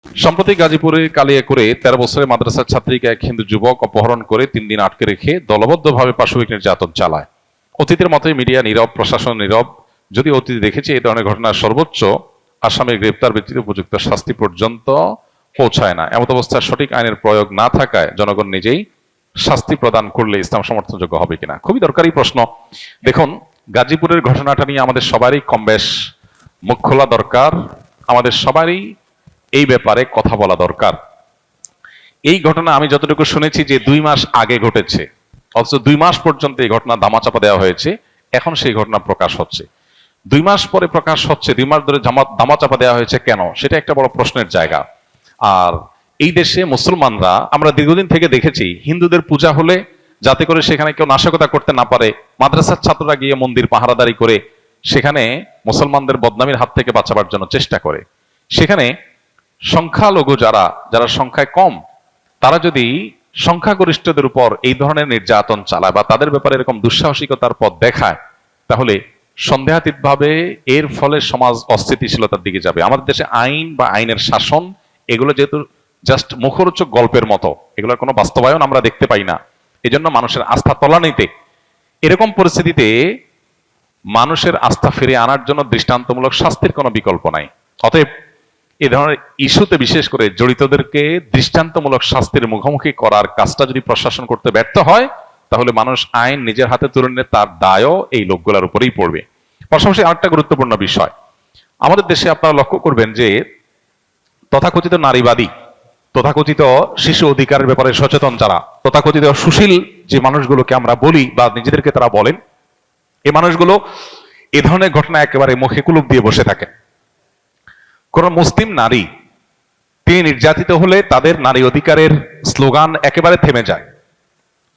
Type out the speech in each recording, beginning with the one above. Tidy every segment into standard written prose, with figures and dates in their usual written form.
সম্প্রতি গাজীপুরে কালিয়াকৈরে ১৩ বছরের মাদ্রাসার ছাত্রীকে এক হিন্দু যুবক অপহরণ করে ৩ দিন আটকে রেখে দলবদ্ধভাবে পাশবিক নির্যাতন চালায়। অতীতের মতোই মিডিয়া নীরব, প্রশাসন নীরব। যদি অতীতে দেখেছি এই ধরনের ঘটনা সর্বোচ্চ আসামির গ্রেপ্তার ব্যতীত উপযুক্ত শাস্তি পর্যন্ত পৌঁছায় না। এমত অবস্থায় সঠিক আইনের প্রয়োগ না থাকায় জনগণ নিজেই শাস্তি প্রদান করলে ইসলাম সমর্থনযোগ্য হবে কিনা, খুবই দরকারি প্রশ্ন। দেখুন, গাজীপুরের ঘটনাটা নিয়ে আমাদের সবারই কমবেশ মুখ খোলা দরকার, আমাদের সবারই এই ব্যাপারে কথা বলা দরকার। এই ঘটনা আমি যতটুকু শুনেছি যে 2 মাস আগে ঘটেছে, অথচ 2 মাস পর্যন্ত এই ঘটনা দামাচাপা দেওয়া হয়েছে। এখন সেই ঘটনা প্রকাশ হচ্ছে, 2 মাস পরে প্রকাশ হচ্ছে। 2 মাস ধরে দামাচাপা দেওয়া হয়েছে কেন, সেটা একটা বড় প্রশ্নের জায়গা। আর এই দেশে মুসলমানরা, আমরা দীর্ঘদিন থেকে দেখেছি, হিন্দুদের পূজা হলে যাতে করে সেখানে কেউ নাশকতা করতে না পারে, মাদ্রাসার ছাত্ররা গিয়ে মন্দির পাহারাদারি করে সেখানে মুসলমানদের বদনামির হাত থেকে বাঁচাবার জন্য চেষ্টা করে। সেখানে সংখ্যালঘু যারা যারা সংখ্যায় কম, তারা যদি সংখ্যাগরিষ্ঠদের উপর এই ধরনের নির্যাতন চালায় বা তাদের ব্যাপারে এরকম দুঃসাহসিকতার পথ দেখায়, তাহলে সন্দেহাতীতভাবে এর ফলে সমাজ অস্থিতিশীলতার দিকে যাবে। আমাদের দেশে আইন বা আইনের শাসন এগুলো যেহেতু জাস্ট মুখরোচক গল্পের মতো, এগুলোর কোনো বাস্তবায়ন আমরা দেখতে পাই না। এজন্য মানুষের আস্থা তলানিতে। এরকম পরিস্থিতিতে মানুষের আস্থা ফিরিয়ে আনার জন্য দৃষ্টান্তমূলক শাস্তির কোনো বিকল্প নাই। অতএব এ ধরনের ইস্যুতে বিশেষ করে জড়িতদেরকে দৃষ্টান্তমূলক শাস্তির মুখোমুখি করার কাজটা যদি প্রশাসন করতে ব্যর্থ হয়, তাহলে মানুষ আইন নিজের হাতে তুলে নিলে তার দায়ও এই লোকগুলোর উপরেই পড়বে। পাশাপাশি আরেকটা গুরুত্বপূর্ণ বিষয়, আমাদের দেশে আপনারা লক্ষ্য করবেন যে তথাকথিত নারীবাদী, তথাকথিত শিশু অধিকারের ব্যাপারে সচেতন যারা, তথাকথিত সুশীল যে মানুষগুলোকে আমরা বলি বা নিজেদেরকে তারা বলেন, এই মানুষগুলো এ ধরনের ঘটনা একেবারে মুখে কুলুপ দিয়ে বসে থাকে। কোন মুসলিম নারী তিনি নির্যাতিত হলে তাদের নারী অধিকারের স্লোগান একেবারে থেমে যায়।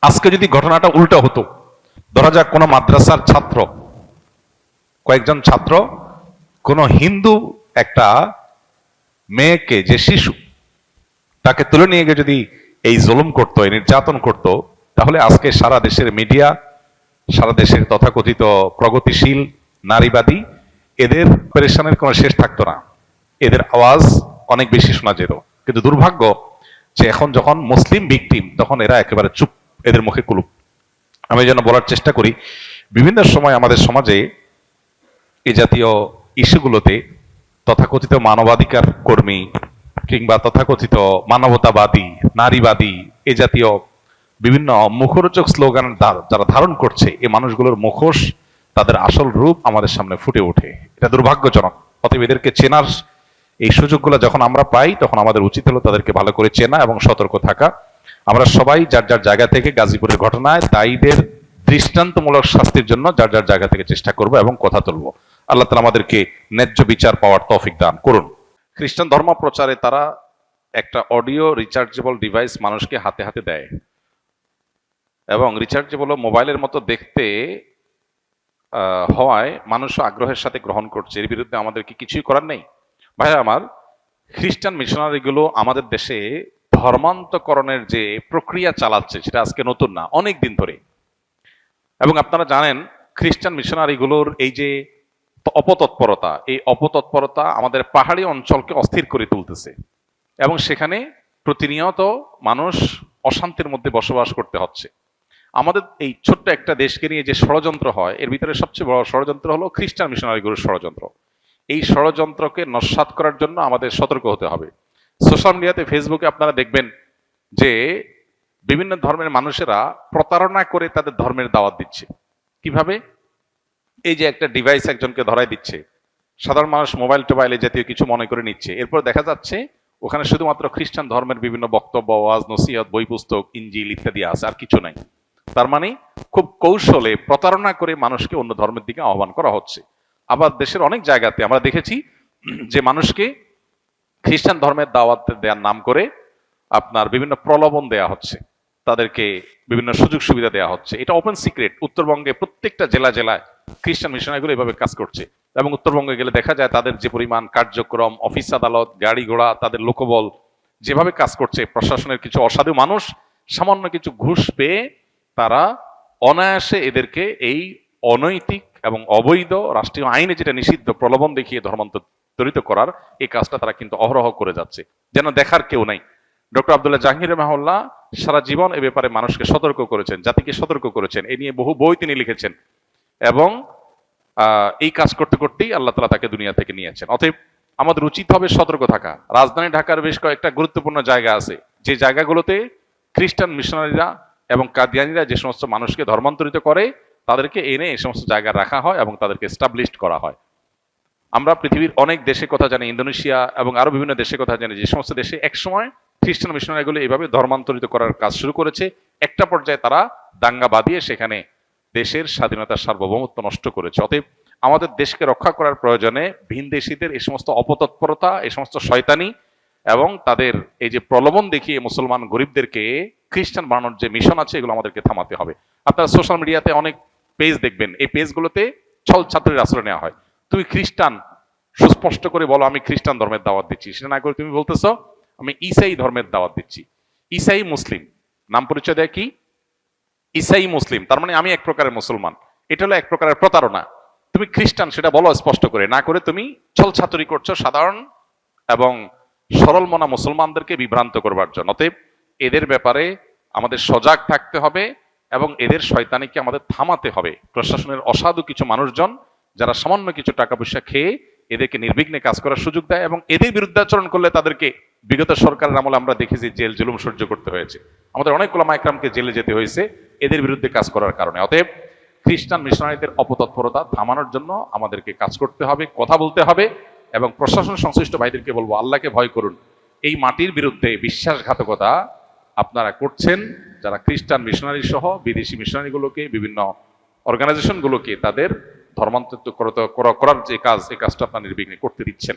আজকে যদি ঘটনাটা উল্টো হতো, ধরা যাক কোনো মাদ্রাসার ছাত্র, কয়েকজন ছাত্র কোন হিন্দু একটা মেয়েকে, যে শিশু, তাকে তুলে নিয়ে গিয়ে যদি এই জুলুম করতো, এই নির্যাতন করতো, তাহলে আজকে সারা দেশের মিডিয়া, সারা দেশের তথাকথিত প্রগতিশীল নারীবাদী, এদের পেরেশানের কোনো শেষ থাকতো না, এদের আওয়াজ অনেক বেশি শোনা যেত। কিন্তু দুর্ভাগ্য যে এখন যখন মুসলিম ভিকটিম, তখন এরা একেবারে চুপ, এদের মুখে কুলুপ। আমি যেন বলার চেষ্টা করি, বিভিন্ন সময় আমাদের সমাজে এই জাতীয় ইস্যুগুলোতে তথাকথিত মানবাধিকার কর্মী কিংবা তথাকথিত মানবতাবাদী, নারীবাদী, এই জাতীয় বিভিন্ন মুখরোচক স্লোগান যারা ধারণ করছে, এই মানুষগুলোর মুখোশ, তাদের আসল রূপ আমাদের সামনে ফুটে ওঠে। এটা দুর্ভাগ্যজনক। অতএব এদেরকে চেনার এই সুযোগগুলো যখন আমরা পাই, তখন আমাদের উচিত হলো তাদেরকে ভালো করে চেনা এবং সতর্ক থাকা। আমরা সবাই যার যার জায়গা থেকে গাজীপুরের ঘটনায় দায়ীদের দৃষ্টান্তমূলক শাস্তির জন্য যার যার জায়গা থেকে চেষ্টা করব এবং কথা তুলব। আল্লাহ তাআলা আমাদেরকে ন্যায্য বিচার পাওয়ার তৌফিক দান করুন। খ্রিস্টান ধর্ম প্রচারে তারা একটা অডিও রিচার্জেবল ডিভাইস মানুষকে হাতে হাতে দেয়, এবং রিচার্জেবল মোবাইলের মতো দেখতে হওয়ায় মানুষও আগ্রহের সাথে গ্রহণ করছে। এর বিরুদ্ধে আমাদের কি কিছুই করার নেই? ভাইয়া আমার, খ্রিস্টান মিশনারিগুলো আমাদের দেশে ধর্মান্তকরণের যে প্রক্রিয়া চালাচ্ছে, সেটা আজকে নতুন না, অনেক দিন ধরে। এবং আপনারা জানেন, খ্রিস্টান মিশনারিগুলোর এই যে অপতৎপরতা, এই অপতৎপরতা আমাদের পাহাড়ি অঞ্চলকে অস্থির করে তুলতেছে, এবং সেখানে প্রতিনিয়ত মানুষ অশান্তির মধ্যে বসবাস করতে হচ্ছে। আমাদের এই ছোট্ট একটা দেশকে নিয়ে যে ষড়যন্ত্র হয়, এর ভিতরে সবচেয়ে বড় ষড়যন্ত্র হলো খ্রিস্টান মিশনারিগুলোর ষড়যন্ত্র। এই ষড়যন্ত্রকে নস্যাৎ করার জন্য আমাদের সতর্ক হতে হবে। সোশ্যাল মিডিয়াতে, ফেসবুকে আপনারা দেখবেন যে বিভিন্ন ধর্মের মানুষেরা প্রতারণা করে তাদের ধর্মের দাওয়াত দিচ্ছে। কিভাবে? এই যে একটা ডিভাইস একজনকে ধরাই দিচ্ছে, সাধারণ মানুষ মোবাইল টোবাইলে জাতীয় কিছু মনে করে নিচ্ছে, এরপর দেখা যাচ্ছে ওখানে শুধুমাত্র খ্রিস্টান ধর্মের বিভিন্ন বক্তব্য, ওয়াজ, নসিহত, বই পুস্তক, ইনজিল ইত্যাদি আছে, আর কিছু নাই। তার মানে খুব কৌশলে প্রতারণা করে মানুষকে অন্য ধর্মের দিকে আহ্বান করা হচ্ছে। আবার দেশের অনেক জায়গাতে আমরা দেখেছি যে মানুষকে খ্রিস্টান ধর্মের দাওয়াত দেওয়ার নাম করে আপনার বিভিন্ন প্রলোভন দেয়া হচ্ছে, তাদেরকে বিভিন্ন সুযোগ সুবিধা দেওয়া হচ্ছে। এটা ওপেন সিক্রেট। উত্তরবঙ্গে প্রত্যেকটা জেলায় খ্রিস্টান মিশনারিগুলো এভাবে কাজ করছে, এবং উত্তরবঙ্গে গেলে দেখা যায় তাদের যে পরিমাণ কার্যক্রম, অফিস আদালত, গাড়ি ঘোড়া, তাদের লোকবল যেভাবে কাজ করছে, প্রশাসনের কিছু অসাধু মানুষ সামান্য কিছু ঘুষ পেয়ে তারা অনায়াসে এদেরকে এই অনৈতিক এবং অবৈধ, রাষ্ট্রীয় আইনে যেটা নিষিদ্ধ, প্রলোভন দেখিয়ে ধর্মান্তর ধর্মান্তরিত করার এই কাজটা তারা কিন্তু অহরহ করে যাচ্ছে, যেন দেখার কেউ নাই। ডক্টর আব্দুল্লাহ জাহাঙ্গীর রহমাহুল্লাহ সারা জীবন এ ব্যাপারে মানুষকে সতর্ক করেছেন, জাতিকে সতর্ক করেছেন, এ নিয়ে বহু বই তিনি লিখেছেন এবং এই কাজ করতে করতেই আল্লাহ তাআলা তাকে দুনিয়া থেকে নিয়েছেন। অতএব আমাদের উচিত হবে সতর্ক থাকা। রাজধানী ঢাকার বেশ কয়েকটা গুরুত্বপূর্ণ জায়গা আছে, যে জায়গাগুলোতে খ্রিস্টান মিশনারিরা এবং কাদিয়ানীরা যে সমস্ত মানুষকে ধর্মান্তরিত করে তাদেরকে এনে এই সমস্ত জায়গায় রাখা হয় এবং তাদেরকে এস্টাবলিশড করা হয়। আমরা পৃথিবীর অনেক দেশের কথা জানি, ইন্দোনেশিয়া এবং আরো বিভিন্ন দেশের কথা জানি, যে সমস্ত দেশে একসময় খ্রিস্টান মিশনারিগুলো এইভাবে ধর্মান্তরিত করার কাজ শুরু করেছে। একটা পর্যায়ে তারা দাঙ্গা বাঁধিয়ে সেখানে দেশের স্বাধীনতার সার্বভৌমত্ব নষ্ট করেছে। অতএব আমাদের দেশকে রক্ষা করার প্রয়োজনে ভিনদেশীদের এই সমস্ত অপতৎপরতা, এই সমস্ত শয়তানি এবং তাদের এই যে প্রলোভন দেখিয়ে মুসলমান গরিবদেরকে খ্রিস্টান বানানোর যে মিশন আছে, এগুলো আমাদেরকে থামাতে হবে। আপনারা সোশ্যাল মিডিয়াতে অনেক পেজ দেখবেন, এই পেজগুলোতে ছল ছাত্রের আশ্রয় নেওয়া হয়। তুমি খ্রিস্টান, সুস্পষ্ট করে বলো আমি খ্রিস্টান ধর্মের দাওয়াত দিচ্ছি, সেটা না করে তুমি বলতেছো আমি ঈসাই ধর্মের দাওয়াত দিচ্ছি। ঈসাই মুসলিম নাম পরিচয় দেয় কি? ঈসাই মুসলিম, তার মানে আমি এক প্রকারের মুসলমান। এটা হলো এক প্রকারের প্রতারণা। তুমি খ্রিস্টান সেটা বলো স্পষ্ট করে, না করে তুমি ছল ছাতুরি করছো সাধারণ এবং সরল মনা মুসলমানদেরকে বিভ্রান্ত করবার জন্য। অতএব এদের ব্যাপারে আমাদের সজাগ থাকতে হবে এবং এদের শয়তানিকে আমাদের থামাতে হবে। প্রশাসনের অসাধু কিছু মানুষজন যারা সামান্য কিছু টাকা পয়সা খেয়ে এদেরকে নির্বিঘ্নে কাজ করার সুযোগ দেয় এবং এদের বিরুদ্ধাচরণ করলে তাদেরকে বিগত সরকারের আমলে আমরা দেখেছি জেল জুলুম সহ্য করতে হয়েছে। আমাদের অনেক ওলামা ইকরামকে জেলে যেতে হয়েছে এদের বিরুদ্ধে কাজ করার কারণে। অতএব খ্রিস্টান মিশনারিদের অপতৎপরতা থামানোর জন্য আমাদেরকে কাজ করতে হবে, কথা বলতে হবে এবং প্রশাসন সংশ্লিষ্ট ভাইদেরকে বলবো আল্লাহকে ভয় করুন। এই মাটির বিরুদ্ধে বিশ্বাসঘাতকতা আপনারা করছেন, যারা খ্রিস্টান মিশনারি সহ বিদেশি মিশনারিগুলোকে, বিভিন্ন অর্গানাইজেশনগুলোকে তাদের ধর্মান্তরিত করার যে কাজ, এই কাজটা আপনারা নির্বিঘ্নে করতে দিচ্ছেন।